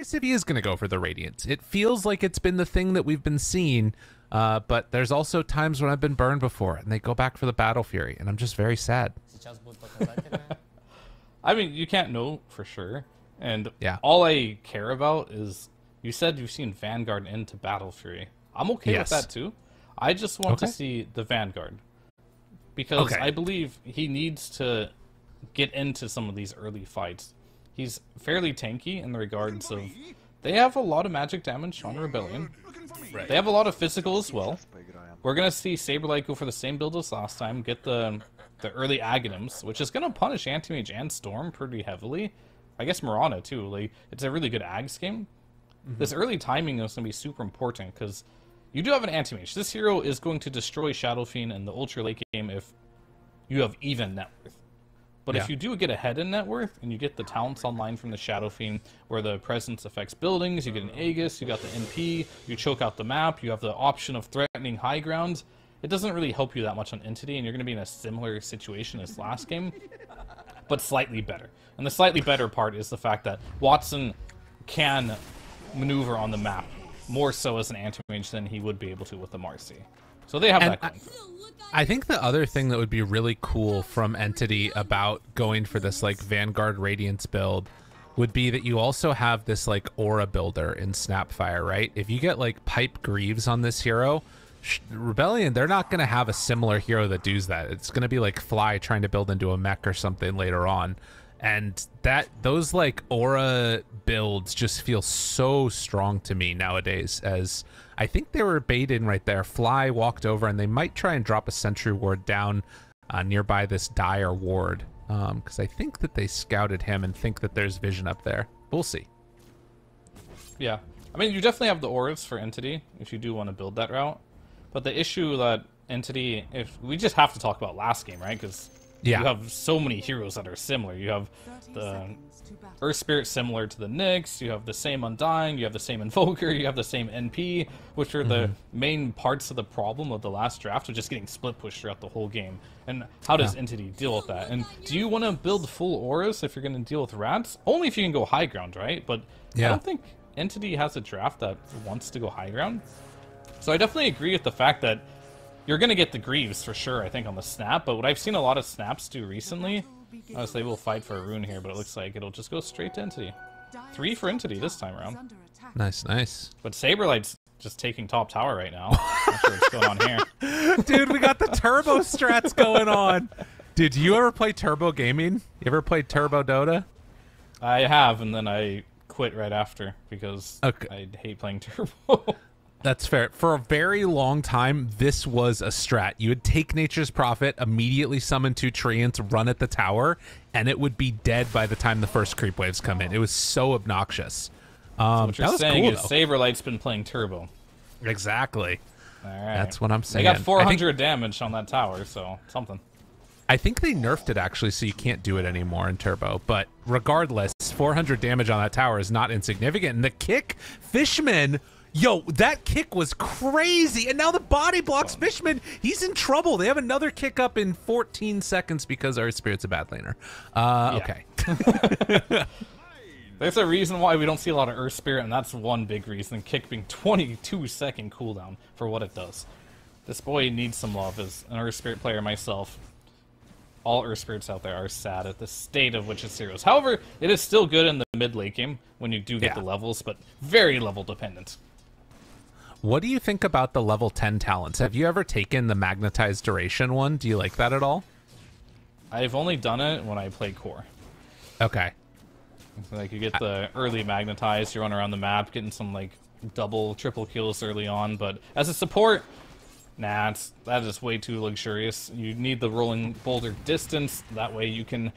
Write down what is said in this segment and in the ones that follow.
if he is going to go for the Radiance. It feels like it's been the thing that we've been seeing, but there's also times when I've been burned before, and they go back for the Battle Fury, and I'm just very sad. I mean, you can't know for sure, and yeah, all I care about is, you said you've seen Vanguard into Battle Fury. I'm okay with that too. I just want to see the Vanguard, because I believe he needs to get into some of these early fights. He's fairly tanky in the regards of, they have a lot of magic damage on Rebellion. They have a lot of physical as well. We're going to see Saberlight go for the same build as last time, get the early Aghanims, which is going to punish Anti-Mage and Storm pretty heavily. I guess Mirana too. Like, it's a really good Ags game. This early timing is going to be super important, because you do have an Anti-Mage. This hero is going to destroy Shadow Fiend in the ultra late game if you have even net worth. But if you do get ahead in net worth, and you get the talents online from the Shadow Fiend, where the presence affects buildings, you get an Aegis, you got the NP, you choke out the map, you have the option of threatening high ground, it doesn't really help you that much on Entity, and you're going to be in a similar situation as last game, but slightly better. And the slightly better part is the fact that Watson can maneuver on the map, more so as an anti-mage than he would be able to with the Marcy. So they have that going for them. I think the other thing that would be really cool from Entity about going for this like Vanguard Radiance build would be that you also have this like aura builder in Snapfire, right? If you get like Pipe Greaves on this hero, Rebellion, they're not going to have a similar hero that does that. It's going to be like Fly trying to build into a mech or something later on. And those like aura builds just feel so strong to me nowadays, as I think they were baited right there. Fly walked over, and they might try and drop a sentry ward down nearby this dire ward, because I think that they scouted him and think that there's vision up there. We'll see. Yeah, I mean, you definitely have the auras for Entity if you do want to build that route. But the issue that Entity, if we just have to talk about last game, right? Because you have so many heroes that are similar. You have the Earth Spirit similar to the Nyx, you have the same Undying, you have the same Invoker, you have the same NP, which are the main parts of the problem of the last draft, of just getting split pushed throughout the whole game. And how does Entity deal with that? And do you want to build full auras if you're going to deal with rats? Only if you can go high ground, right? But I don't think Entity has a draft that wants to go high ground. So I definitely agree with the fact that you're going to get the Greaves for sure, I think, on the snap. But what I've seen a lot of snaps do recently, honestly, we'll fight for a rune here, but it looks like it'll just go straight to Entity. 3 for Entity this time around. Nice, nice. But Saberlight's just taking top tower right now. Not sure what's going on here. Dude, we got the turbo strats going on. Did you ever play turbo gaming? You ever played turbo Dota? I have, and then I quit right after because I hate playing turbo. That's fair. For a very long time, this was a strat. You would take Nature's Prophet, immediately summon 2 Treants, run at the tower, and it would be dead by the time the first creep waves come in. It was so obnoxious. So what you're saying is Saberlight's been playing turbo. Exactly. All right. That's what I'm saying. They got 400 damage on that tower, so something. I think they nerfed it, actually, so you can't do it anymore in turbo. But regardless, 400 damage on that tower is not insignificant. And the kick, Fishman... Yo, that kick was crazy, and now the body blocks Fishman. He's in trouble. They have another kick up in 14 seconds because Earth Spirit's a bad laner. Okay. There's a reason why we don't see a lot of Earth Spirit, and that's one big reason. Kick being 22-second cooldown for what it does. This boy needs some love as an Earth Spirit player myself. All Earth Spirits out there are sad at the state of which it's heroes. However, it is still good in the mid-late game when you do get the levels, but very level dependent. What do you think about the level 10 talents? Have you ever taken the magnetized duration one? Do you like that at all? I've only done it when I play core. Okay. Like, you get the early magnetized, you run around the map, getting some, like, double, triple kills early on, but as a support, nah, that is way too luxurious. You need the rolling boulder distance, that way you can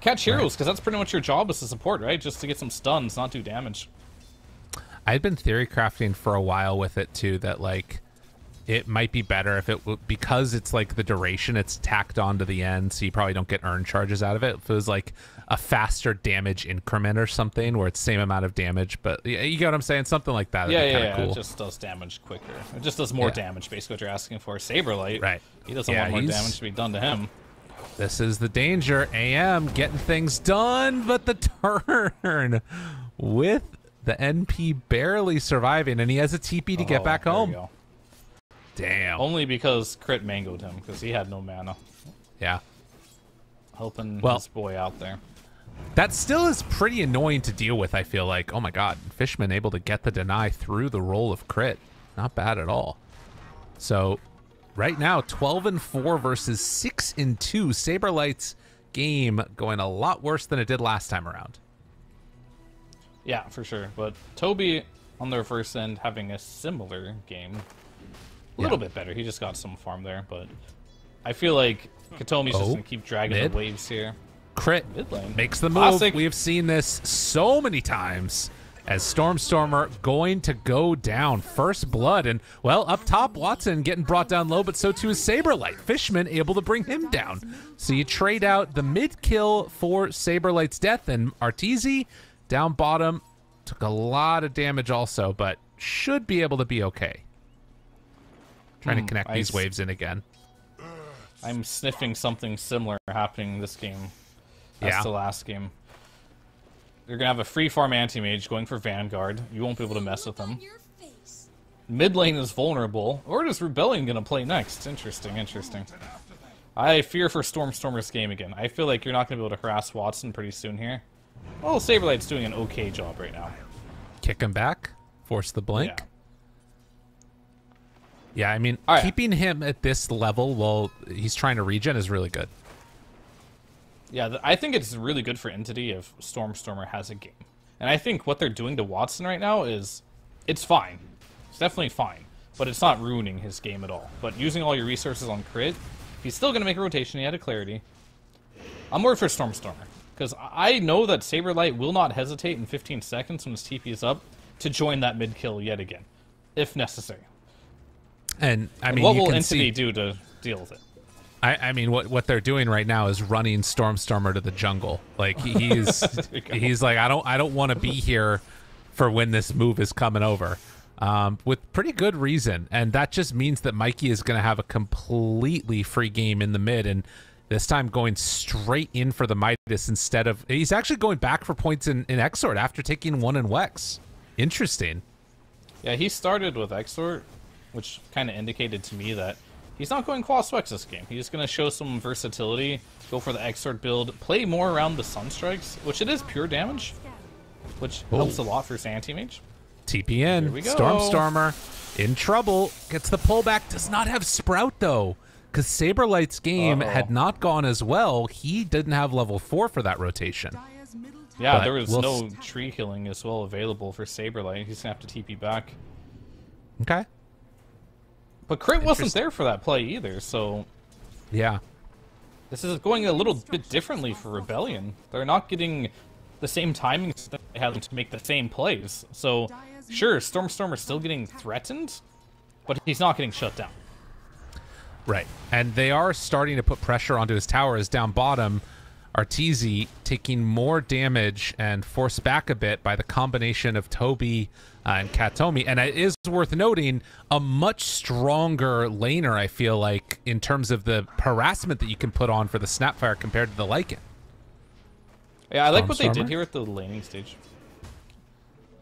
catch heroes, because that's pretty much your job as a support, right? Just to get some stuns, not do damage. I'd been theory crafting for a while with it too, that like it might be better if it because it's like the duration, it's tacked on to the end, so you probably don't get earn charges out of it. If it was like a faster damage increment or something where it's same amount of damage, but you get what I'm saying, something like that. Yeah, cool. It just does damage quicker. It just does more damage, basically what you're asking for. Saberlight, right? He doesn't want more damage to be done to him. This is the danger. AM getting things done, but the turn. with the NP barely surviving, and he has a TP to get back home. Damn. Only because Crit mangoed him, because he had no mana. Yeah. Helping his boy out there. That still is pretty annoying to deal with, I feel like. Oh my god, Fishman able to get the deny through the roll of Crit. Not bad at all. So, right now, 12-4 versus 6-2. Saberlight's game going a lot worse than it did last time around. Yeah, for sure. But Toby, on the reverse end, having a similar game. A little bit better. He just got some farm there, but I feel like Katomi's just going to keep dragging the waves here. Crit mid lane makes the move. Classic. We have seen this so many times as Stormstormer going to go down. First blood, and well, up top, Watson getting brought down low, but so too is Saberlight. Fishman able to bring him down. So you trade out the mid kill for Saberlight's death, and Arteezy down bottom took a lot of damage also, but should be able to be okay. Trying to connect these waves in again. I'm sniffing something similar happening this game as the last game. You're going to have a free farm anti-mage going for Vanguard. You won't be able to mess with them. Mid lane is vulnerable. Or is Rebellion going to play next? Interesting, interesting. I fear for Stormstormer's game again. I feel like you're not going to be able to harass Watson pretty soon here. Well, Saberlight's doing an okay job right now. Kick him back. Force the blink. Yeah, I mean, keeping him at this level while he's trying to regen is really good. Yeah, I think it's really good for Entity if Stormstormer has a game. And I think what they're doing to Watson right now is, it's fine. It's definitely fine. But it's not ruining his game at all. But using all your resources on Crit, he's still going to make a rotation. He had a clarity. I'm worried for Stormstormer. Because I know that Saberlight will not hesitate in 15 seconds when his TP is up to join that mid kill yet again, if necessary. And I mean, what will Entity do to deal with it? I mean, what they're doing right now is running Stormstormer to the jungle. Like he's like, I don't want to be here for when this move is coming over, with pretty good reason. And that just means that Mikey is going to have a completely free game in the mid, and this time going straight in for the Midas instead of, he's actually going back for points in Exort after taking one in Wex. Interesting. Yeah, he started with Exort, which kind of indicated to me that he's not going Quas Wex this game. He's going to show some versatility, go for the Exort build, play more around the Sunstrikes, which it is pure damage, which helps a lot for Anti-Mage. TPN, Stormstormer in trouble, gets the pullback, does not have Sprout though, because Saberlight's game had not gone as well. He didn't have level 4 for that rotation. Yeah, but there was no tree killing as well available for Saberlight. He's going to have to TP back. Okay. But Crit wasn't there for that play either, so... Yeah. This is going a little bit differently for Rebellion. They're not getting the same timings that they had to make the same plays. So, sure, Stormstormer's still getting threatened, but he's not getting shut down. Right. And they are starting to put pressure onto his tower as down bottom, Arteezy taking more damage and forced back a bit by the combination of Toby and Katomi. And it is worth noting, a much stronger laner, I feel like, in terms of the harassment that you can put on for the Snapfire compared to the Lycan. Yeah, I like what they did here at the laning stage.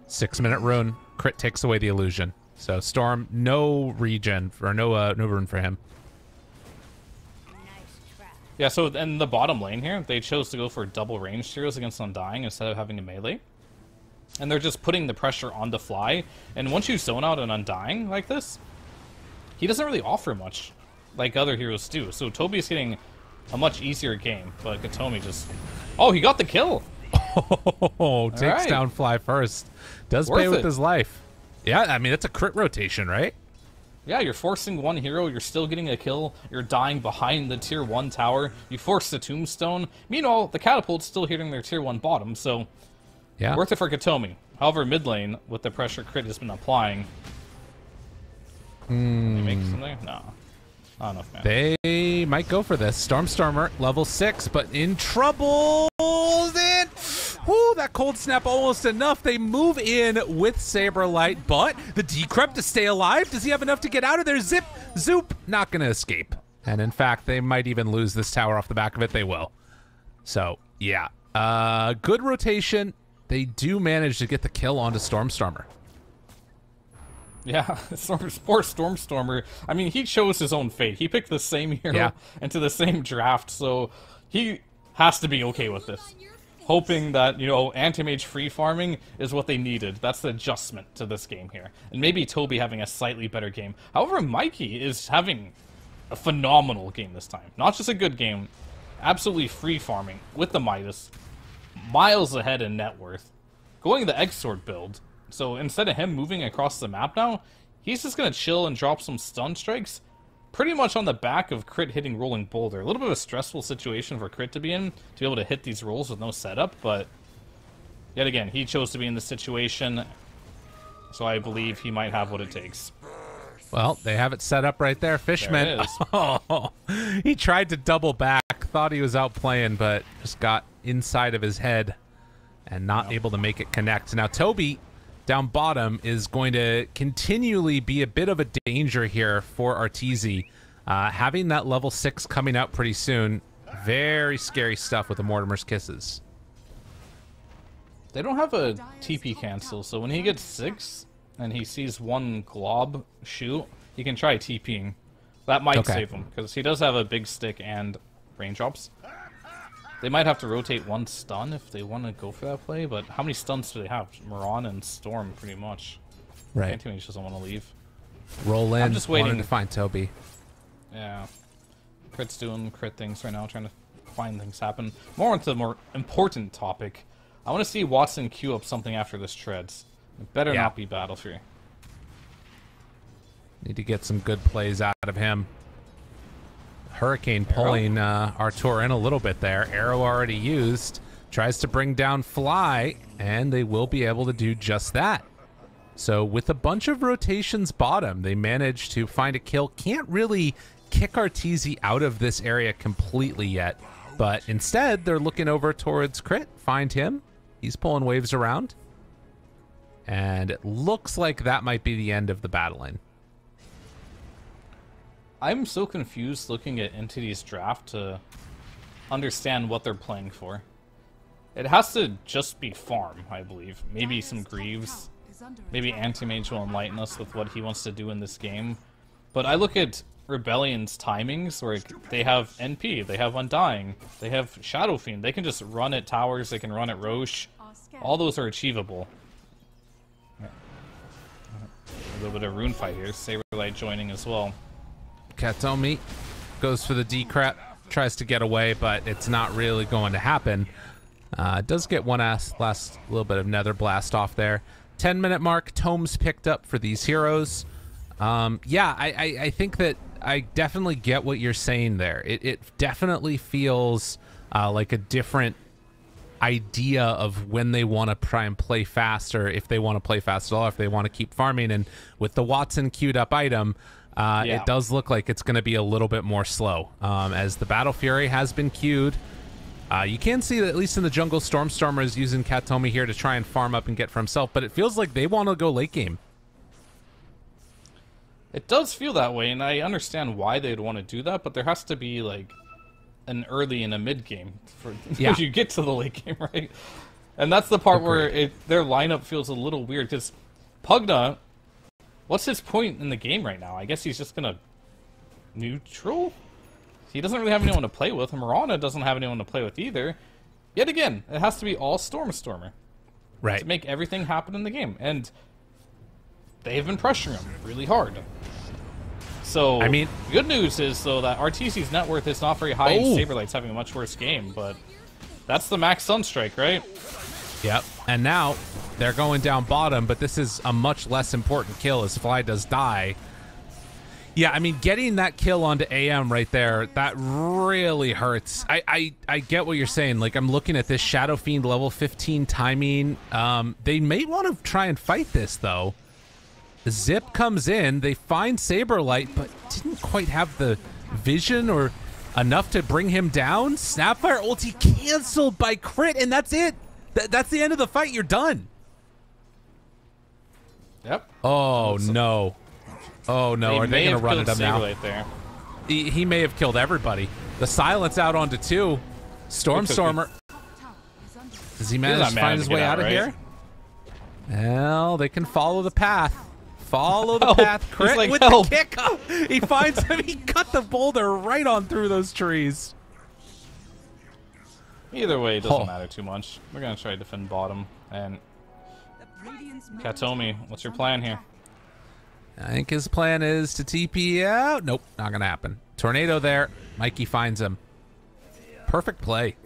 6-minute rune. Crit takes away the illusion. So Storm, no regen, or no rune for him. Yeah, so in the bottom lane here, they chose to go for double range heroes against Undying instead of having a melee. And they're just putting the pressure on the fly. And once you zone out an Undying like this, he doesn't really offer much like other heroes do. So Toby's getting a much easier game, but Katomi just... Oh, he got the kill! Oh, takes down Fly first. Does pay with his life. Yeah, I mean, it's a crit rotation, right? Yeah, you're forcing one hero, you're still getting a kill, you're dying behind the tier 1 tower, you force the tombstone. Meanwhile, the catapult's still hitting their tier 1 bottom, so yeah, worth it for Katomi. However, mid lane, with the pressure Crit has been applying... They make something? No. Not enough, man. They might go for this. Stormstormer, level 6, but in trouble. And whoo, that cold snap almost enough. They move in with Saberlight, but the Decrep to stay alive. Does he have enough to get out of there? Zip, zoop, not gonna escape. And in fact, they might even lose this tower off the back of it. They will. So yeah, good rotation. they do manage to get the kill onto Stormstormer. Yeah, poor Stormstormer. I mean, he chose his own fate. He picked the same hero into the same draft, so he has to be okay with this. Hoping that, you know, anti-mage free farming is what they needed. That's the adjustment to this game here. And maybe Toby having a slightly better game. However, Mikey is having a phenomenal game this time. Not just a good game, absolutely free farming with the Midas. Miles ahead in net worth. Going the Egg-Sword build. So instead of him moving across the map now, he's just going to chill and drop some stun strikes. Pretty much on the back of Crit hitting Rolling Boulder. A little bit of a stressful situation for Crit to be in, to be able to hit these rolls with no setup, but yet again, he chose to be in this situation, so I believe he might have what it takes. Well, they have it set up right there, Fishman. There it is. Oh, he tried to double back, thought he was out playing, but just got inside of his head and not able to make it connect. Now, Toby down bottom is going to continually be a bit of a danger here for Arteezy. Having that level 6 coming out pretty soon, very scary stuff with the Mortimer's Kisses. They don't have a TP cancel, so when he gets 6 and he sees one glob shoot, he can try TPing. That might save him, because he does have a big stick and raindrops. They might have to rotate one stun if they want to go for that play, but how many stuns do they have? Moran and Storm, pretty much. Right. Anti-Mage doesn't want to leave. Roll in. I'm just waiting to find Toby. Yeah. Crit's doing Crit things right now, trying to find things happen. More onto the more important topic. I want to see Watson queue up something after this treads. It better not be Battle Fury. Need to get some good plays out of him. Hurricane pulling Artur in a little bit there. Arrow already used. Tries to bring down Fly, and they will be able to do just that. So with a bunch of rotations bottom, they manage to find a kill. Can't really kick Arteezy out of this area completely yet, but instead they're looking over towards Crit. Find him. He's pulling waves around. And it looks like that might be the end of the battling. I'm so confused looking at Entity's draft to understand what they're playing for. It has to just be farm, I believe. Maybe some Greaves. Maybe Anti-Mage will enlighten us with what he wants to do in this game. But I look at Rebellion's timings, where they have NP, they have Undying, they have Shadow Fiend. They can just run at towers, they can run at Roche. All those are achievable. A little bit of rune fight here. Saberlight joining as well. Katomi goes for the D-Crap, tries to get away, but it's not really going to happen. Does get one last little bit of Nether Blast off there. 10-minute mark, Tomes picked up for these heroes. Yeah, I think that I definitely get what you're saying there. It definitely feels like a different idea of when they want to try and play fast, or if they want to play fast at all, if they want to keep farming. And with the Watson queued up item, it does look like it's going to be a little bit more slow, as the Battle Fury has been queued. You can see that at least in the jungle, Stormstormer is using Katomi here to try and farm up and get for himself, but it feels like they want to go late game. It does feel that way, and I understand why they'd want to do that, but there has to be like an early and a mid game for if you get to the late game, right? And that's the part where their lineup feels a little weird, because Pugna, what's his point in the game right now? I guess he's just gonna neutral? He doesn't really have anyone to play with. Marana doesn't have anyone to play with either. Yet again, it has to be all Stormstormer. Right. To make everything happen in the game. And they've been pressuring him really hard. So, I mean, good news is, though, that Arteezy's net worth is not very high, and Saberlight's having a much worse game, but that's the max Sunstrike, right? Yep. And now they're going down bottom, but this is a much less important kill as Fly does die. Yeah, I mean, getting that kill onto AM right there, that really hurts. I get what you're saying. Like, I'm looking at this Shadow Fiend level 15 timing. They may want to try and fight this, though. Zip comes in, they find Saberlight, but didn't quite have the vision or enough to bring him down. Snapfire ulti canceled by Crit, and that's it. That's the end of the fight. You're done. Yep. Oh, no. Oh, no. Are they going to run it up now? There. He may have killed everybody. The silence out onto 2. Stormstormer. Does he manage to find his way out of here? Well, they can follow the path. Follow the path. Crit like, with the kick up. He finds him. He cut the boulder right on through those trees. Either way, it doesn't matter too much. We're going to try to defend bottom. And Katomi, what's your plan here? I think his plan is to TP out. Nope, not going to happen. Tornado there. Mikey finds him. Perfect play.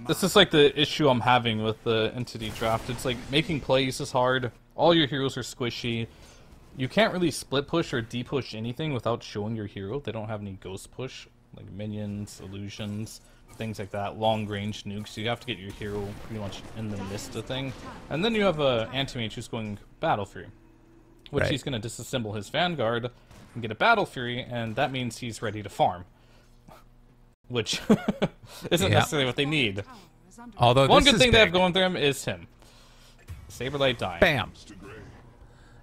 This is like the issue I'm having with the Entity draft. It's like making plays is hard. All your heroes are squishy. You can't really split push or de-push anything without showing your hero. They don't have any ghost push, like minions, illusions, things like that, long-range nukes. You have to get your hero pretty much in the midst of thing. And then you have a anti-mage who's going Battle Fury, which he's going to disassemble his Vanguard and get a Battle Fury, and that means he's ready to farm. Which isn't necessarily what they need. Although one good thing they have going through him is him. Saberlight dying. Bam.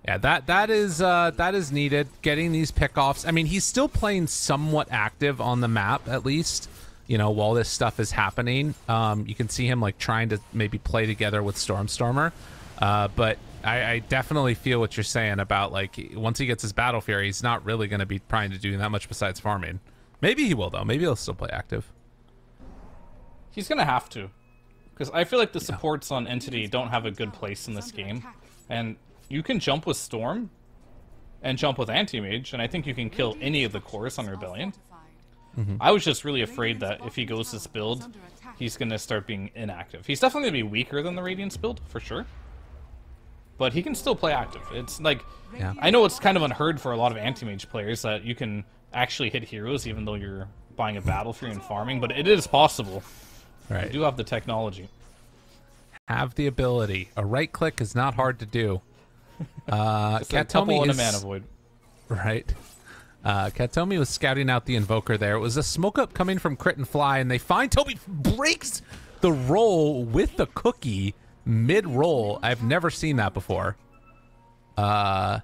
Yeah, that is needed. Getting these pickoffs. I mean, he's still playing somewhat active on the map, at least. You know, while this stuff is happening, you can see him like trying to maybe play together with Stormstormer. But I definitely feel what you're saying about like once he gets his Battle Fury, he's not really going to be trying to do that much besides farming. Maybe he will though. Maybe he'll still play active. He's gonna have to, because I feel like the supports on Entity don't have a good place in this game, and you can jump with Storm and jump with Anti-Mage, and I think you can kill any of the cores on Rebellion. I was just really afraid that if he goes this build, he's gonna start being inactive. He's definitely gonna be weaker than the Radiance build for sure, but he can still play active. It's like I know it's kind of unheard for a lot of Anti-Mage players that you can actually hit heroes even though you're buying a Battle Fury and farming, but it is possible. Right. You do have the technology. Have the ability. A right click is not hard to do. Katomi and a Mana Void. Right. Katomi was scouting out the Invoker there. It was a smoke up coming from Crit and Fly, and they find Toby breaks the roll with the cookie mid-roll. I've never seen that before. And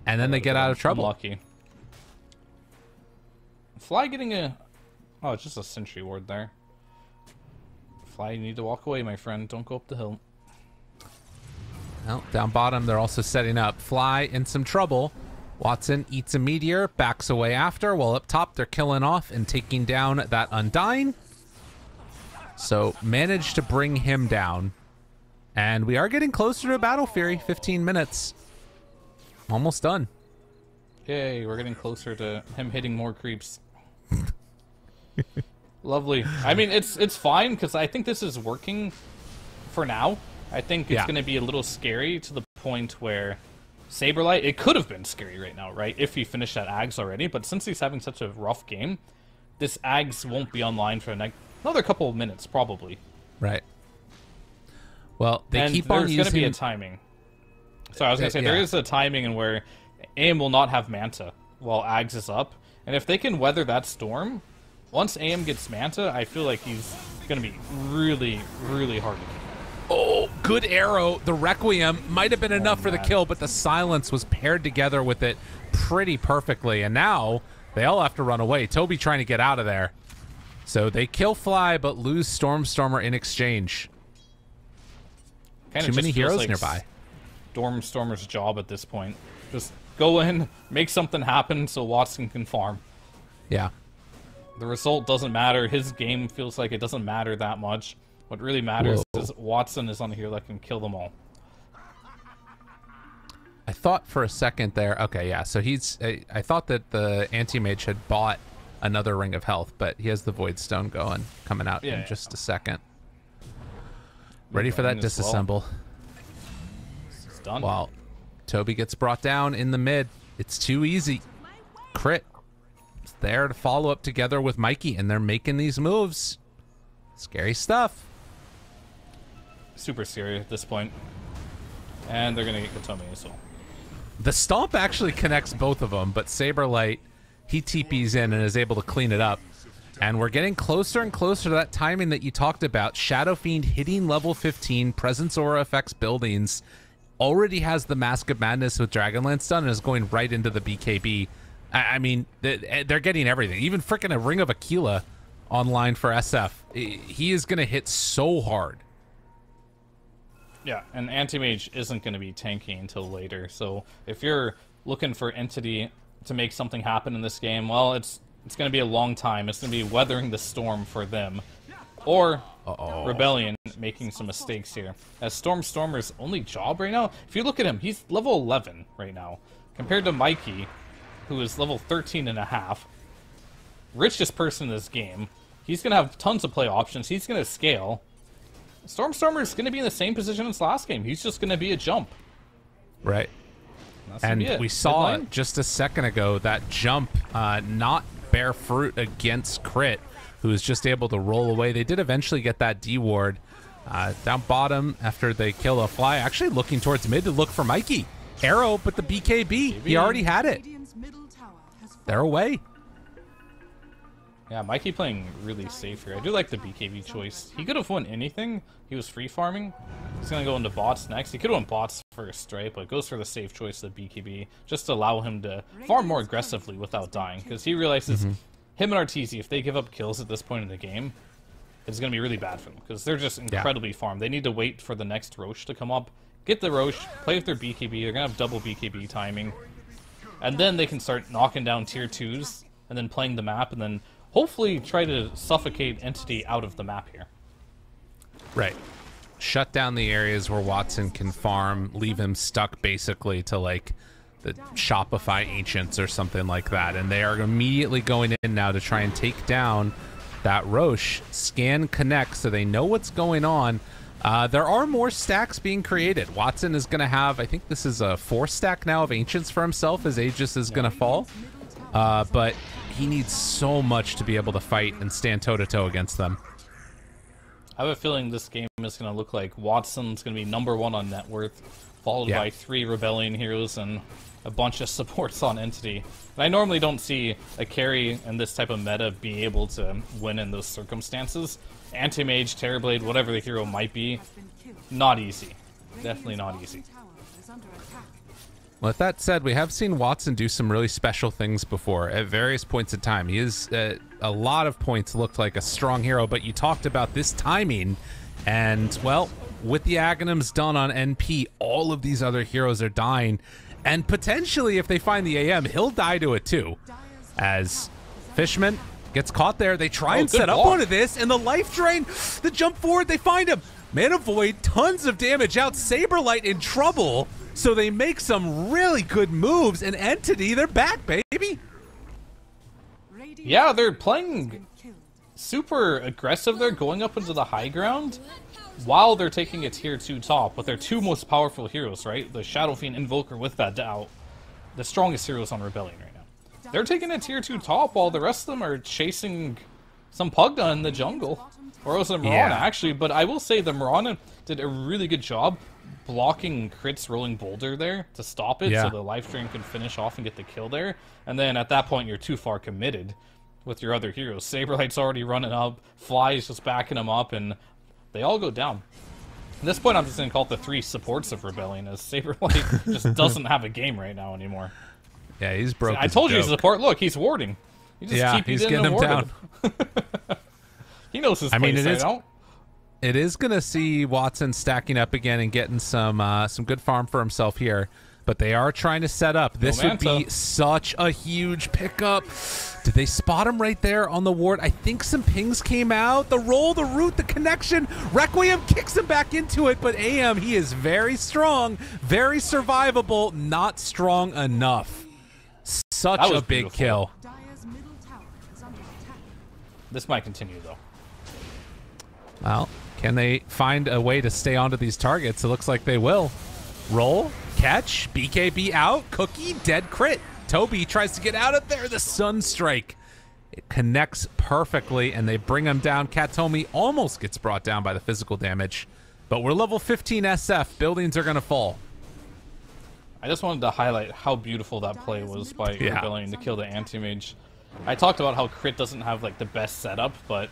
then they get out of trouble. Lucky. Fly getting a... Oh, it's just a Sentry Ward there. Fly, you need to walk away, my friend. Don't go up the hill. Well, down bottom, they're also setting up. Fly in some trouble. Watson eats a Meteor, backs away after, while up top they're killing off and taking down that Undying. So, managed to bring him down. And we are getting closer to Battle Fury. 15 minutes. Almost done. Yay, we're getting closer to him hitting more creeps. Lovely. I mean, it's fine, because I think this is working for now. I think it's going to be a little scary to the point where Saberlight, it could have been scary right now, right? If he finished that Ags already, but since he's having such a rough game, this Ags won't be online for another couple of minutes, probably. Right. Well, they keep on using... there's going to be a timing. So I was going to say, there is a timing in where AM will not have Manta while Ags is up, and if they can weather that storm, once AM gets Manta, I feel like he's going to be really, really hard to kill. Oh, good arrow. The Requiem might have been enough for the kill, but the silence was paired together with it pretty perfectly. And now they all have to run away. Toby trying to get out of there. So they kill Fly, but lose Stormstormer in exchange. Too many heroes like nearby. Stormstormer's job at this point. Just go in, make something happen so Watson can farm. Yeah. The result doesn't matter. His game feels like it doesn't matter that much. What really matters is Watson is on here that can kill them all. I thought for a second there, okay, yeah, so he's, I thought that the Anti-Mage had bought another Ring of Health, but he has the Void Stone going, coming out in just a second. Ready for that disassemble. It's done. Wow. Toby gets brought down in the mid. It's too easy. Crit. It's there to follow up together with Mikey, and they're making these moves. Scary stuff. Super scary at this point. And they're going to get Katomi as well. The Stomp actually connects both of them, but Saberlight, he TPs in and is able to clean it up. And we're getting closer and closer to that timing that you talked about. Shadow Fiend hitting level 15, Presence Aura affects buildings, already has the Mask of Madness with Dragonlance done and is going right into the BKB. I mean, they're getting everything. Even freaking a Ring of Aquila online for SF. He is going to hit so hard. Yeah, and Anti-Mage isn't going to be tanky until later, so if you're looking for Entity to make something happen in this game, well, it's going to be a long time. It's going to be weathering the storm for them. Or Rebellion making some mistakes here. As Stormer's only job right now, if you look at him, he's level 11 right now. Compared to Mikey, who is level 13 and a half. Richest person in this game. He's going to have tons of play options. He's going to scale. Stormer is going to be in the same position as last game. He's just going to be a jump. Right. And we saw just a second ago that jump not bear fruit against Crit, who was just able to roll away. They did eventually get that D ward down bottom after they kill a fly. Actually looking towards mid to look for Mikey. Arrow, but the BKB, he already had it. They're away. Yeah, Mikey playing really safe here. I do like the BKB choice. He could have won anything. He was free farming. He's going to go into bots next. He could have won bots first, right? But goes for the safe choice, the BKB, just to allow him to farm more aggressively without dying. Because he realizes him and Arteezy, if they give up kills at this point in the game, it's going to be really bad for them. Because they're just incredibly farmed. They need to wait for the next Roche to come up. Get the Roche, play with their BKB. They're going to have double BKB timing. And then they can start knocking down tier 2s and then playing the map and then hopefully try to suffocate Entity out of the map here. Right. Shut down the areas where Watson can farm, leave him stuck basically to like the Shopify Ancients or something like that. And they are immediately going in now to try and take down that Roche. Scan connect so they know what's going on. There are more stacks being created. Watson is going to have, I think this is a 4 stack now of Ancients for himself as Aegis is going to fall. But he needs so much to be able to fight and stand toe-to-toe against them. I have a feeling this game is going to look like Watson's going to be #1 on net worth, followed by 3 Rebellion heroes and a bunch of supports on Entity. And I normally don't see a carry in this type of meta be able to win in those circumstances. Anti-Mage, Terrorblade, whatever the hero might be, not easy. Definitely not easy. With that said, we have seen Watson do some really special things before at various points in time. He is, a lot of points looked like a strong hero, but you talked about this timing, and, well, with the Aghanims done on NP, all of these other heroes are dying, and potentially, if they find the AM, he'll die to it too. As Fishman gets caught there, they try and set up onto this, and the life drain, the jump forward, they find him. Mana Void, tons of damage out, Saberlight in trouble. So they make some really good moves, and Entity, they're back, baby. Yeah, they're playing super aggressive. They're going up into the high ground while they're taking a tier 2 top with their 2 most powerful heroes, right? The Shadow Fiend Invoker with that doubt. The strongest heroes on Rebellion right now. They're taking a tier 2 top while the rest of them are chasing some Pugna in the jungle. Or was it Mirana, actually? But I will say the Mirana did a really good job blocking Crit's rolling boulder there to stop it so the life drain could finish off and get the kill there. And then at that point, you're too far committed with your other heroes. Saberlight's already running up, Fly's just backing him up, and they all go down. At this point, I'm just going to call it the 3 supports of Rebellion, as Saberlight just doesn't have a game right now anymore. Yeah, he's broke. I told you he's a support. Look, he's warding. He just he's getting him down. He knows his place, I don't. It is going to see Watson stacking up again and getting some good farm for himself here. But they are trying to set up. This would be such a huge pickup. Did they spot him right there on the ward? I think some pings came out. The roll, the root, the connection. Requiem kicks him back into it. But AM, he is very strong, very survivable, not strong enough. Such a big kill. This might continue, though. Well, can they find a way to stay onto these targets? It looks like they will. Roll, catch, BKB out, Cookie, dead crit. Toby tries to get out of there, the Sunstrike. It connects perfectly, and they bring him down. Katomi almost gets brought down by the physical damage, but we're level 15 SF. Buildings are going to fall. I just wanted to highlight how beautiful that play was by Rebellion to kill the Anti-Mage. I talked about how Crit doesn't have like the best setup, but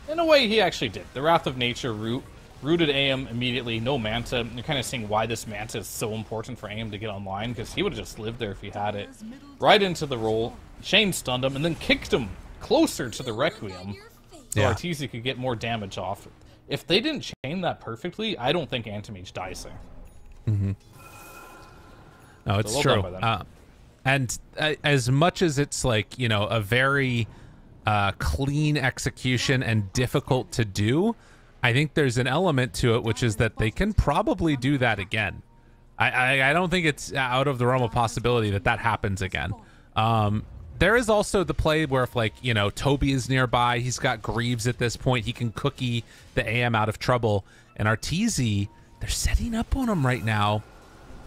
in a way he actually did. The Wrath of Nature rooted AM immediately, no Manta. You're kind of seeing why this Manta is so important for AM to get online, because he would have just lived there if he had it. Right into the roll, Shane stunned him, and then kicked him closer to the Requiem. so Arteezy could get more damage off. If they didn't chain that perfectly, I don't think Anti-Mage dies there. No, it's true. And as much as it's like, you know, a very clean execution and difficult to do, I think there's an element to it, which is that they can probably do that again. I don't think it's out of the realm of possibility that that happens again. There is also the play where if, like, you know, Toby is nearby, he's got Greaves at this point, he can cookie the AM out of trouble. And Arteezy, they're setting up on him right now.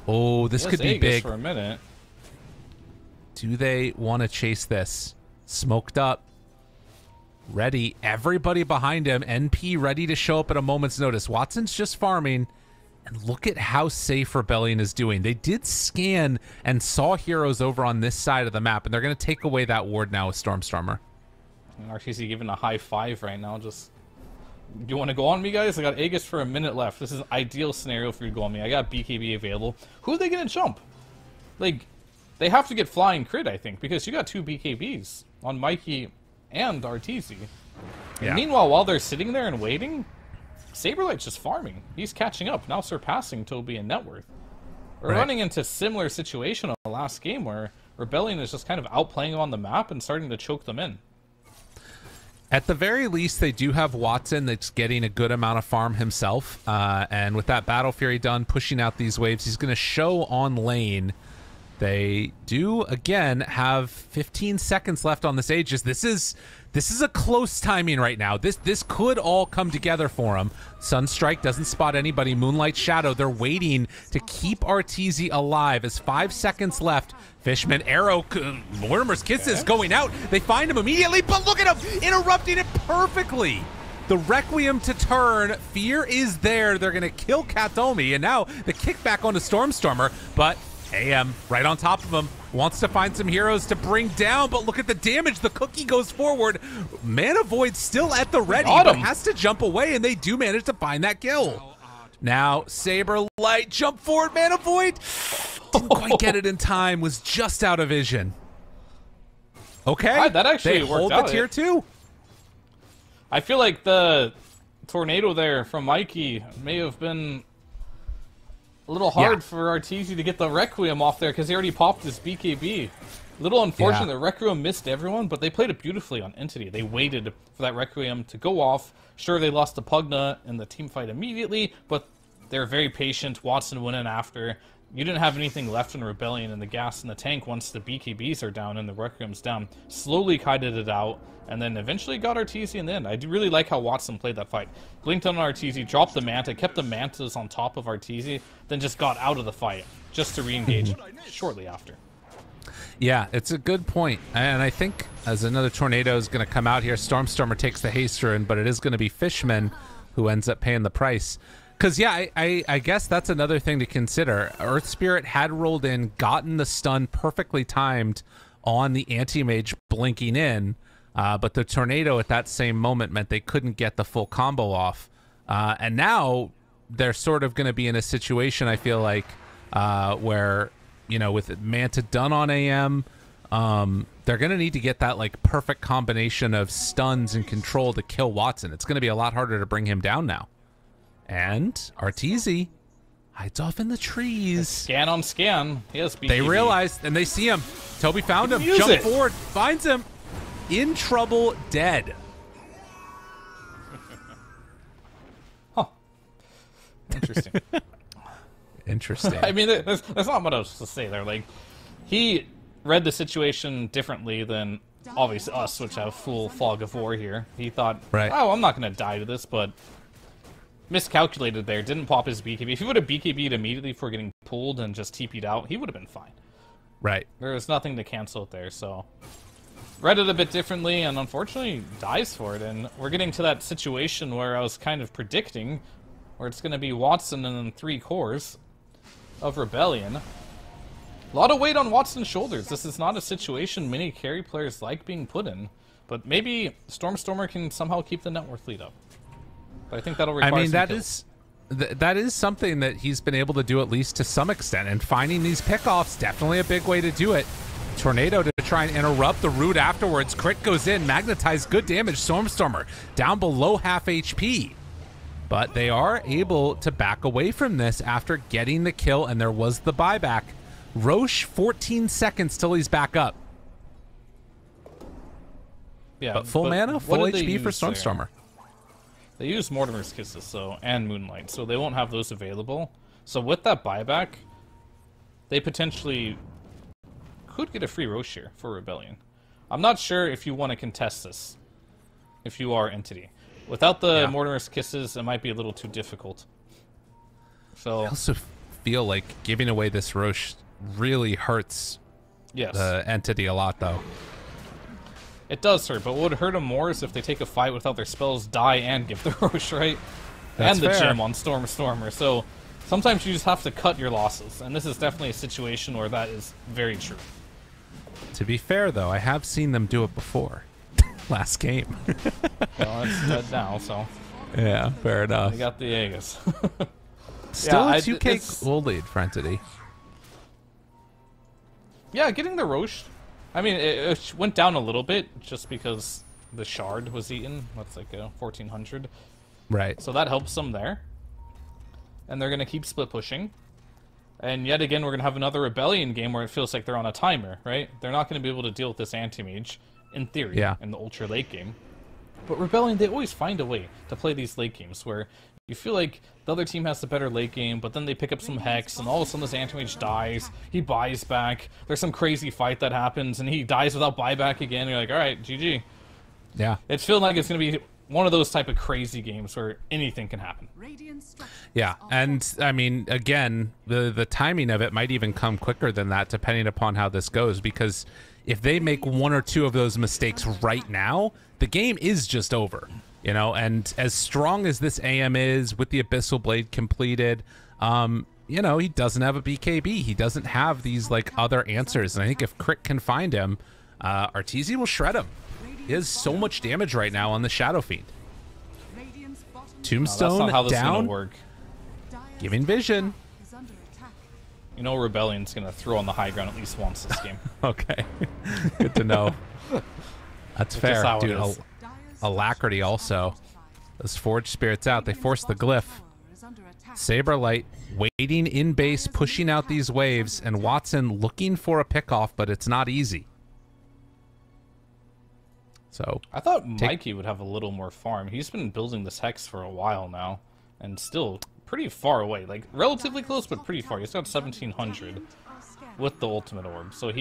Oh, this could be big. For a minute. Do they want to chase this? Smoked up. Ready. Everybody behind him. NP ready to show up at a moment's notice. Watson's just farming. And look at how safe Rebellion is doing. They did scan and saw heroes over on this side of the map, and they're going to take away that ward now with Stormstormer. And Arteezy giving a high five right now. Just, do you want to go on me, guys? I got Aegis for a minute left. This is an ideal scenario for you to go on me. I got BKB available. Who are they going to jump? Like, they have to get flying crit, I think, because you got 2 BKBs on Mikey and Arteezy. Yeah. Meanwhile, while they're sitting there and waiting, Saberlight's just farming. He's catching up, now surpassing Toby and net worth. We're running into similar situation on the last game where Rebellion is just kind of outplaying them on the map and starting to choke them in. At the very least, they do have Watson that's getting a good amount of farm himself. And with that Battle Fury done, pushing out these waves, he's going to show on lane. They do, again, have 15 seconds left on this Aegis. This is a close timing right now. This could all come together for him. Sunstrike doesn't spot anybody. Moonlight Shadow, they're waiting to keep Arteezy alive. As 5 seconds left, Fishman Arrow, Mortimer's Kisses going out. They find him immediately, but look at him, interrupting it perfectly. The Requiem to turn. Fear is there. They're going to kill Katomi, and now the kickback onto Stormstormer, but AM right on top of him, wants to find some heroes to bring down, but look at the damage. The cookie goes forward. Mana Void still at the ready, but has to jump away, and they do manage to find that kill. Now, Saberlight, jump forward, Mana Void. Didn't quite get it in time, was just out of vision. Okay, that actually they worked hold out. the tier 2. I feel like the tornado there from Mikey may have been a little hard for Arteezy to get the Requiem off there because he already popped his BKB. A little unfortunate that Requiem missed everyone, but they played it beautifully on Entity. They waited for that Requiem to go off. Sure, they lost to Pugna in the team fight immediately, but they're very patient. Watson went in after. You didn't have anything left in Rebellion, and the gas in the tank once the BKBs are down and the Requiem's down. Slowly kited it out, and then eventually got Arteezy in the end. I do really like how Watson played that fight. Blinked on Arteezy, dropped the Manta, kept the Mantas on top of Arteezy, then just got out of the fight just to re-engage shortly after. Yeah, it's a good point. And I think as another tornado is going to come out here, Stormstormer takes the haste rune, but it is going to be Fishman who ends up paying the price. Because, yeah, I guess that's another thing to consider. Earth Spirit had rolled in, gotten the stun perfectly timed on the Anti-Mage blinking in, but the tornado at that same moment meant they couldn't get the full combo off. And now they're sort of going to be in a situation, I feel like, where, you know, with Manta done on AM, they're going to need to get that, like, perfect combination of stuns and control to kill Watson. It's going to be a lot harder to bring him down now. And Arteezy hides off in the trees. Scan on scan. He has BKB. They realize, and they see him. Toby found him. Jump forward. Finds him. In trouble. Dead. Huh. Interesting. Interesting. I mean, there's not much else to say there. Like, he read the situation differently than, obviously, us, which have full fog of war here. He thought, oh, I'm not going to die to this, but miscalculated there, didn't pop his BKB. If he would have BKB'd immediately before getting pulled and just TP'd out, he would have been fine. Right. There was nothing to cancel it there, so read it a bit differently and unfortunately dies for it. And we're getting to that situation where I was kind of predicting, where it's going to be Watson and then 3 cores of Rebellion. A lot of weight on Watson's shoulders. This is not a situation many carry players like being put in, but maybe Stormstormer can somehow keep the net worth lead up. But I think that'll require that is something that he's been able to do at least to some extent, and finding these pickoffs definitely a big way to do it. Tornado to try and interrupt the root afterwards. Crit goes in, magnetized, good damage. Stormstormer down below half HP. But they are able to back away from this after getting the kill, and there was the buyback. Roche, 14 seconds till he's back up. Yeah, but full mana, full HP for Stormstormer. They use Mortimer's Kisses, and Moonlight, so they won't have those available. So with that buyback, they potentially could get a free Roche here for Rebellion. I'm not sure if you want to contest this, if you are Entity. Without the Mortimer's Kisses, it might be a little too difficult. So I also feel like giving away this Roche really hurts the Entity a lot, though. It does hurt, but what would hurt them more is if they take a fight without their spells, die, and give the Roche, right? That's and the fair. gem on Stormer. So sometimes you just have to cut your losses, and this is definitely a situation where that is very true. To be fair, though, I have seen them do it before. Last game. Well, it's dead now, so... Yeah, fair enough. They got the Aegis. Still a 2k gold lead for Entity. Yeah, getting the Roche... I mean, it went down a little bit just because the shard was eaten. That's like a 1400. Right. So that helps them there. And they're going to keep split pushing. And yet again, we're going to have another Rebellion game where it feels like they're on a timer, right? They're not going to be able to deal with this Anti-Mage, in theory, in the Ultra late game. But Rebellion, they always find a way to play these late games where you feel like the other team has the better late game, but then they pick up some Hex, and all of a sudden this Anti-Mage dies, he buys back, there's some crazy fight that happens, and he dies without buyback again, and you're like, alright, GG. Yeah. It's feeling like it's going to be one of those type of crazy games where anything can happen. Yeah, and I mean, again, the timing of it might even come quicker than that, depending upon how this goes, because if they make one or two of those mistakes right now, the game is just over. You know, and as strong as this AM is with the Abyssal Blade completed, you know, he doesn't have a BKB. He doesn't have these, like, other answers. And I think if Crit can find him, Arteezy will shred him. He has so much damage right now on the Shadow Fiend. Tombstone that's not how this is down, gonna work. Giving vision. You know Rebellion's going to throw on the high ground at least once this game. Okay, good to know. That's fair, dude. Alacrity also. Those Forge Spirits out. They force the Glyph. Saberlight waiting in base, pushing out these waves, and Watson looking for a pickoff, but it's not easy. So I thought Mikey would have a little more farm. He's been building this Hex for a while now, and still pretty far away. Like, relatively close, but pretty far. He's got 1700 with the Ultimate Orb. So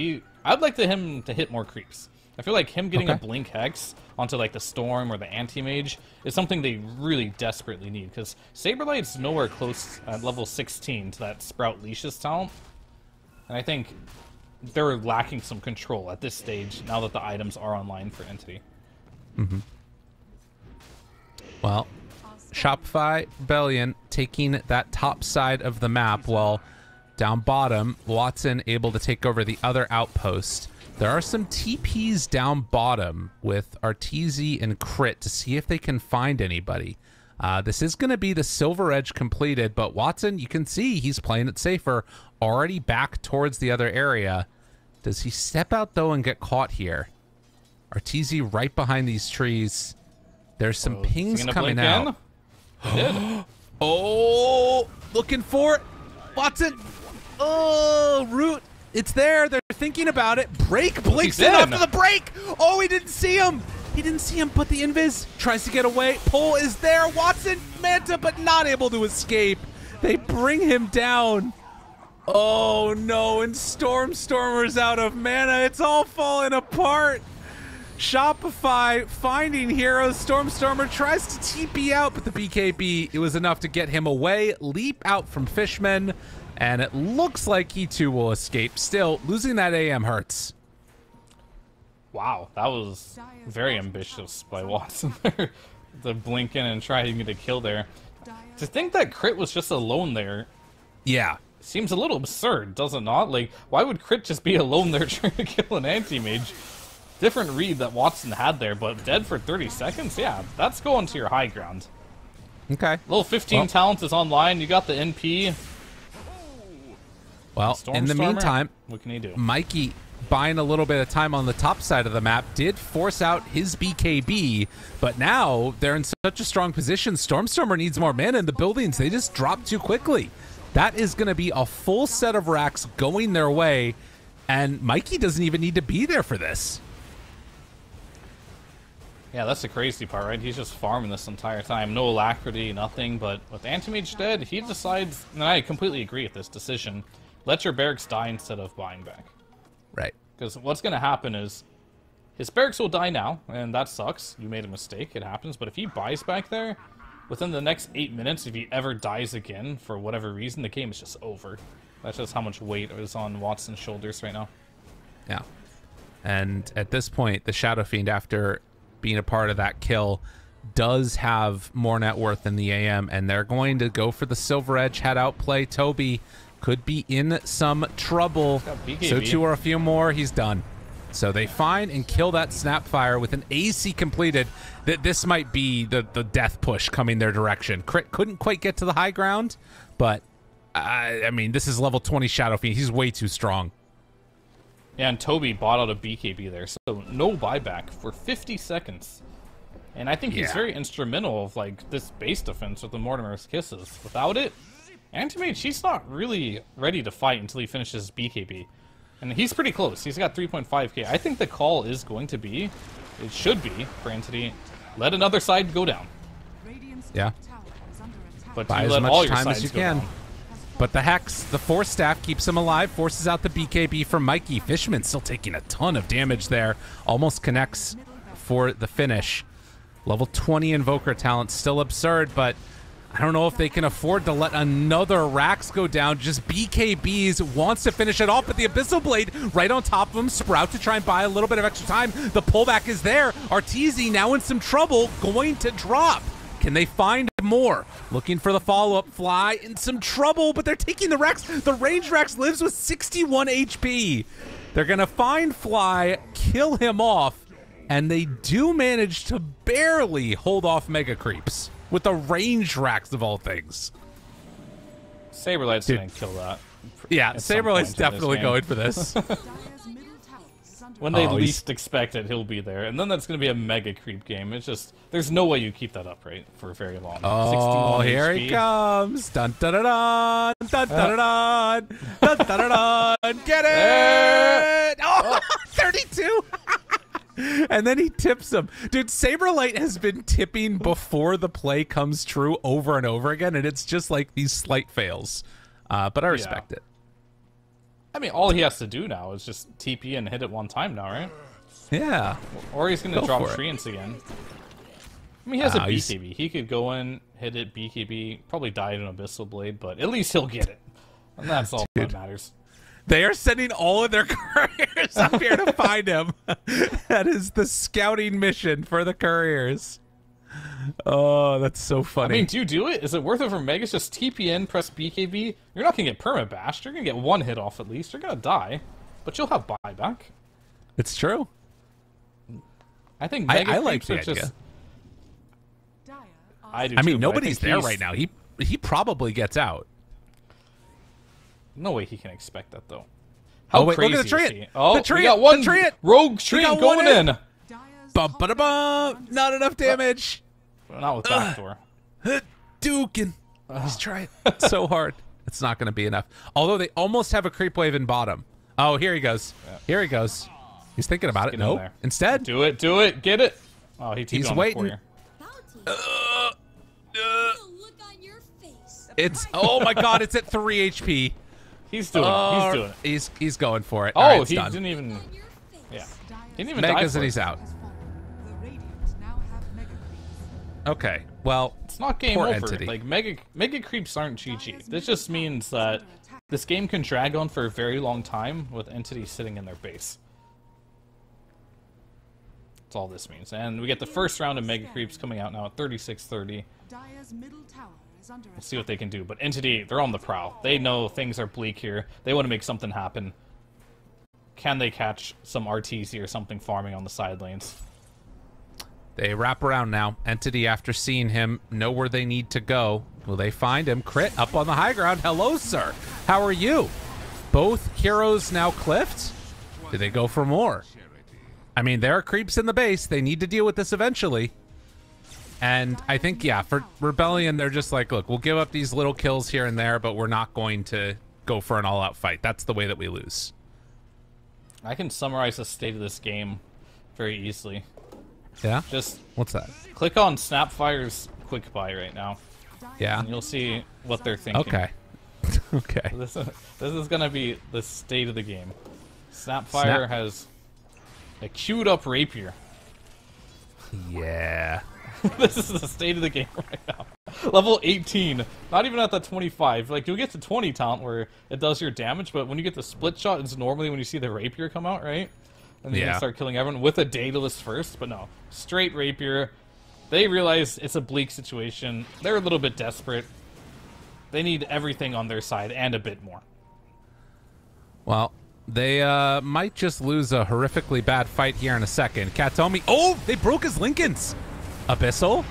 I'd like him to hit more creeps. I feel like him getting a Blink Hex onto, like, the Storm or the Anti-Mage is something they really desperately need, because Saberlight's nowhere close at level 16 to that Sprout Leashes talent. And I think they're lacking some control at this stage now that the items are online for Entity. Mm-hmm. Well, Shopify Rebellion taking that top side of the map, while down bottom, Watson able to take over the other outpost. There are some TPs down bottom with Arteezy and Crit to see if they can find anybody. This is going to be the Silver Edge completed, but Watson, you can see he's playing it safer, already back towards the other area. Does he step out, though, and get caught here? Arteezy right behind these trees. There's some pings coming out. Oh, looking for it. Watson. Oh, Root. It's there. They're thinking about it. Break blinks in after the break. Oh, he didn't see him. He didn't see him, but the Invis tries to get away. Pull is there. Watson, Manta, but not able to escape. They bring him down. Oh, no, and Stormstormer's out of mana. It's all falling apart. Shopify finding heroes. Stormstormer tries to TP out, but the BKB, it was enough to get him away. Leap out from Fishman, and it looks like he too will escape. Still, losing that AM hurts. Wow, that was very ambitious by Watson there. To blink in and try to get a kill there. To think that Crit was just alone there. Yeah. Seems a little absurd, does it not? Like, why would Crit just be alone there trying to kill an Anti-Mage? Different read that Watson had there, but dead for 30 seconds? Yeah, that's going to your high ground. Okay. Little 15 talents is online. You got the NP. Well, in the meantime, what can he do? Mikey buying a little bit of time on the top side of the map, did force out his BKB, but now they're in such a strong position. Stormstormer needs more mana, and the buildings, they just drop too quickly. That is going to be a full set of racks going their way, and Mikey doesn't even need to be there for this. Yeah, that's the crazy part, right? He's just farming this entire time. No alacrity, nothing, but with Anti-Mage dead, he decides, and I completely agree with this decision, let your barracks die instead of buying back. Right. Because what's going to happen is, his barracks will die now, and that sucks. You made a mistake, it happens, but if he buys back there, within the next 8 minutes, if he ever dies again, for whatever reason, the game is just over. That's just how much weight is on Watson's shoulders right now. Yeah. And at this point, the Shadow Fiend, after being a part of that kill, does have more net worth than the AM, and they're going to go for the Silver Edge head out play. Toby could be in some trouble. So too are a few more. He's done. So they find and kill that Snapfire with an AC completed. That this might be the death push coming their direction. Crit couldn't quite get to the high ground, but I mean, this is level 20 Shadow Fiend. He's way too strong. Yeah, and Toby bought out a BKB there, so no buyback for 50 seconds. And I think he's very instrumental of, like, this base defense with the Mortimer's Kisses. Without it, Anti-Mage, she's not really ready to fight until he finishes BKB. And he's pretty close. He's got 3.5k. I think the call is going to be, it should be, for Entity, let another side go down. Yeah. But buy you as let much all your time sides as you go can. down. But the Hex, the Force Staff, keeps him alive, forces out the BKB from Mikey. Fishman still taking a ton of damage there. Almost connects for the finish. Level 20 Invoker talent, still absurd, but I don't know if they can afford to let another Rax go down. Just BKBs, wants to finish it off, but the Abyssal Blade right on top of him. Sprout to try and buy a little bit of extra time. The pullback is there. Arteezy now in some trouble, going to drop. Can they find more? Looking for the follow-up. Fly in some trouble, but they're taking the Rex. The range Rex lives with 61 HP. They're going to find Fly, kill him off, and they do manage to barely hold off Mega Creeps with the range Rex of all things. Saberlight's going to kill that. Yeah, Saberlight's definitely going for this. When they least expect it, he'll be there. And then that's going to be a Mega Creep game. It's just, there's no way you keep that up, right, for very long. Oh, here HP. he comes. Dun dun dun dun dun dun dun dun dun dun dun. Get it! Oh, 32! And then he tips him. Dude, Saberlight has been tipping before the play comes true over and over again, and it's just like these slight fails. But I respect it. I mean, all he has to do now is just TP and hit it one time now, right? Yeah. Or he's going to drop Treants again. I mean, he has a BKB. He could go in, hit it, BKB, probably die in an Abyssal Blade, but at least he'll get it. And that's all that matters. They are sending all of their couriers up here to find him. That is the scouting mission for the couriers. Oh, that's so funny. I mean, do you do it? Is it worth it for Megas? Just TP in, press BKB. You're not going to get permabashed. You're going to get one hit off at least. You're going to die. But you'll have buyback. It's true. I think Mega I like the idea. Just... I do I mean, too, nobody's there right now. He probably gets out. No way he can expect that, though. How crazy look at the Treant. Oh, the Treant. We got one the Treant. rogue Treant going in. Bum, ba, da, bum. Not enough damage. Not with backdoor. Duking. He's trying so hard. It's not going to be enough. Although they almost have a creep wave in bottom. Oh, here he goes. Yeah. Here he goes. He's thinking about it. Nope. Instead. Do it. Do it. Get it. Oh, he's waiting. It's oh my god, it's at 3 HP. He's doing it. He's doing it. He's going for it. Oh, right, he done. didn't even. Yeah. He didn't even Megas die and he's out. Okay. Well, it's not game poor over. Entity. Like mega creeps aren't GG. This just means that this game can drag on for a very long time with Entity sitting in their base. That's all this means. And we get the first round of Mega Creeps coming out now at 36-30. We'll see what they can do. But Entity, they're on the prowl. They know things are bleak here. They want to make something happen. Can they catch some RTZ or something farming on the side lanes? They wrap around now. Entity, after seeing him, know where they need to go. Will they find him? Crit up on the high ground. Hello, sir. How are you? Both heroes now cliffed. Do they go for more? I mean, there are creeps in the base. They need to deal with this eventually. And I think, yeah, for Rebellion, they're just like, look, we'll give up these little kills here and there, but we're not going to go for an all-out fight. That's the way that we lose. I can summarize the state of this game very easily. Yeah? Just what's that? Click on Snapfire's quick buy right now. Yeah. And you'll see what they're thinking. Okay. Okay. This is gonna be the state of the game. Snapfire has a queued up rapier. Yeah. This is the state of the game right now. Level 18. Not even at the 25. Like, you'll get to 20 taunt where it does your damage, but when you get the split shot, it's normally when you see the rapier come out, right? And then you start killing everyone with a Daedalus first, but no. Straight rapier. They realize it's a bleak situation. They're a little bit desperate. They need everything on their side and a bit more. Well, they might just lose a horrifically bad fight here in a second. Katomi. Oh, they broke his Lincolns. Abyssal.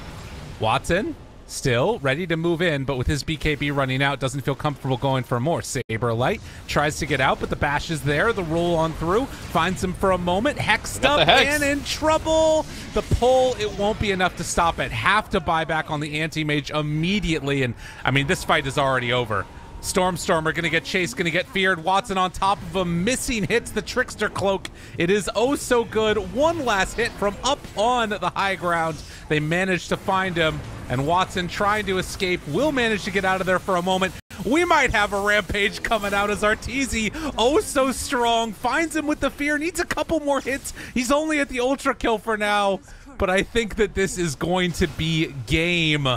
Watson. Still ready to move in, but with his BKB running out, doesn't feel comfortable going for more. Saberlight tries to get out, but the bash is there. The roll on through. Finds him for a moment. Hexed up and in trouble. The pull, it won't be enough to stop it. Have to buy back on the anti-mage immediately. And, I mean, this fight is already over. Stormstormer going to get chased, going to get feared. Watson on top of him, missing hits the Trickster Cloak. It is oh so good. One last hit from up on the high ground. They managed to find him, and Watson trying to escape will manage to get out of there for a moment. We might have a rampage coming out as Arteezy, oh so strong, finds him with the fear, needs a couple more hits. He's only at the ultra kill for now, but I think that this is going to be game,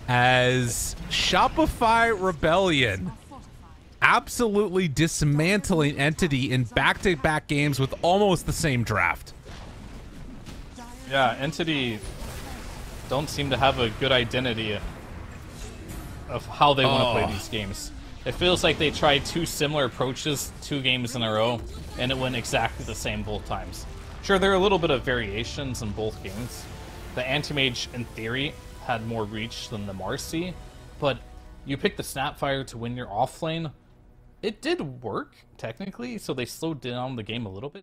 as Shopify Rebellion absolutely dismantling Entity in back-to-back games with almost the same draft. Yeah, Entity don't seem to have a good identity of how they want to play these games. It feels like they tried two similar approaches 2 games in a row, and it went exactly the same both times. Sure, there are a little bit of variations in both games. The Anti-Mage, in theory, had more reach than the Marcy, but you picked the Snapfire to win your offlane. It did work, technically, so they slowed down the game a little bit.